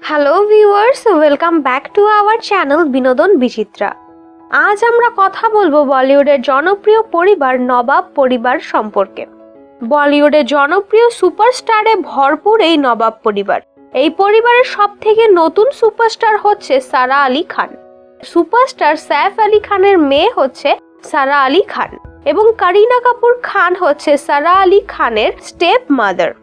Hello viewers, welcome back to our channel বিনোদন বিচিত্রা। আজ আমরা কথা বলবো বলিউডের জনপ্রিয় পরিবার নবাব পরিবার সম্পর্কে। বলিউডের জনপ্রিয় সুপারস্টারে ভরপুর এই নবাব পরিবার। এই পরিবারের সবথেকে নতুন সুপারস্টার হচ্ছে সারা আলি খান। সুপারস্টার সাইফ আলি খানের মেয়ে হচ্ছে সারা আলি খান এবং করিনা কাপুর খান হচ্ছে সারা আলি খানের স্টেপ মাদার।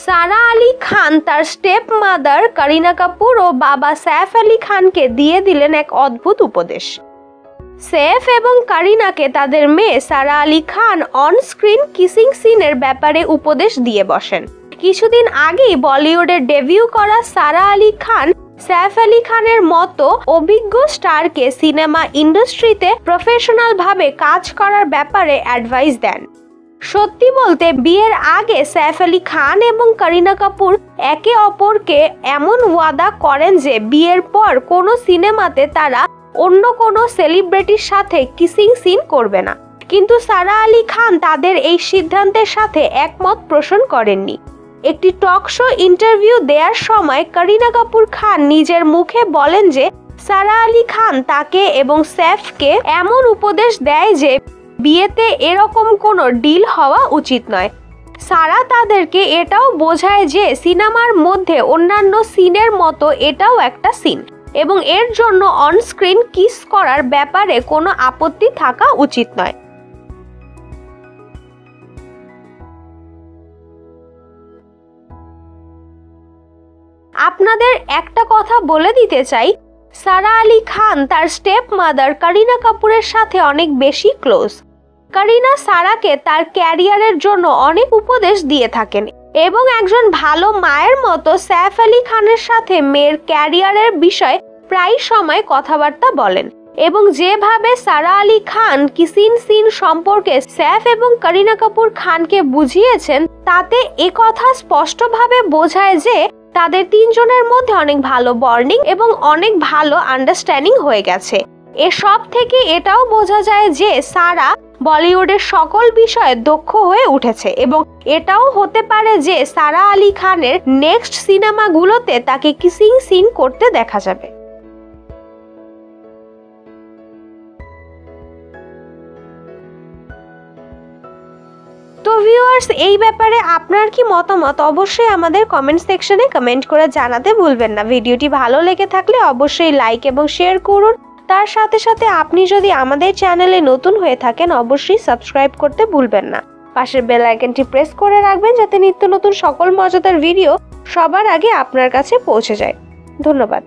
সারা আলি খান তার স্টেপ মাদার করিনা কাপুর ও বাবা সাইফ আলি খানকে দিয়ে দিলেন এক অদ্ভুত উপদেশ। সাইফ এবং করিনাকে তাদের মেয়ে সারা Ali Khan on screen kissing সিনের ব্যাপারে উপদেশ দিয়ে বসেন। কিছুদিন আগেই বলিউডে ডেবিউ করা সারা আলি খান সাইফ আলি খানের মতো অভিজ্ঞ স্টারকে সিনেমা ইন্ডাস্ট্রিতে প্রফেশনাল ভাবে কাজ করার ব্যাপারে অ্যাডভাইস দেন। সত্যি বলতে বিয়ের আগে সাইফ আলি খান এবং করিনা কাপুর একে অপরকে এমন ওয়াদা করেন যে বিয়ের পর কোনো সিনেমাতে তারা অন্য কোনো সেলিব্রিটির সাথে কিসিং সিন করবে না। কিন্তু সারা আলি খান তাদের এই সিদ্ধান্তের সাথে একমত পোষণ করেননি। একটি টক শো ইন্টারভিউ দেওয়ার সময় করিনা কাপুর খান নিজের মুখে বলেন যে সারা আলি খান তাকে এবং সাইফকে এমন উপদেশ দেয় যে বিয়েতে এরকম কোনো ডিল হওয়া উচিত নয়। সারা তাদেরকে এটাও বোঝায় যে সিনেমার মধ্যে অন্যান্য সিনের মতো এটাও একটা সিন এবং এর জন্য অন স্ক্রিন কিস করার ব্যাপারে কোনো আপত্তি থাকা উচিত নয়। আপনাদের একটা কথা বলে দিতে চাই, সারা আলি খান তার স্টেপ মাদার করিনা কাপুরের সাথে অনেক বেশি ক্লোজ। করিনা সারাকে তার ক্যারিয়ারের জন্য অনেক উপদেশ দিয়ে থাকেন এবং একজন ভালো মায়ের মতো সাইফ আলি খানের সাথে মেয়ের ক্যারিয়ারের বিষয়ে প্রায় সময় কথাবার্তা বলেন এবং যেভাবে সারা আলি খান কিসিং সিন সম্পর্কে সাইফ এবং করিনা কাপুর খানকে বুঝিয়েছেন তাতে একথা স্পষ্টভাবে বোঝায় যে তাদের তিনজনের মধ্যে অনেক ভালো বন্ডিং এবং অনেক ভালো আন্ডারস্ট্যান্ডিং হয়ে গেছে। এসব থেকে এটাও বোঝা যায় যে সারা বলিউডের সকল বিষয়ে দক্ষ হয়ে উঠেছে এবং এটাও হতে পারে যে সারা আলি খানের নেক্সট সিনেমাগুলোতে তাকে কিসিং সিন করতে দেখা যাবে। তো ভিউয়ার্স, এই ব্যাপারে আপনার কি মতামত অবশ্যই আমাদের কমেন্ট সেকশনে কমেন্ট করে জানাতে ভুলবেন না। ভিডিওটি ভালো লেগে থাকলে অবশ্যই লাইক এবং শেয়ার করুন। তার সাথে সাথে আপনি যদি আমাদের চ্যানেলে নতুন হয়ে থাকেন অবশ্যই সাবস্ক্রাইব করতে ভুলবেন না। পাশের বেল আইকনটি প্রেস করে রাখবেন যাতে নিত্য নতুন সকল মজাদার ভিডিও সবার আগে আপনার কাছে পৌঁছে যায়। ধন্যবাদ।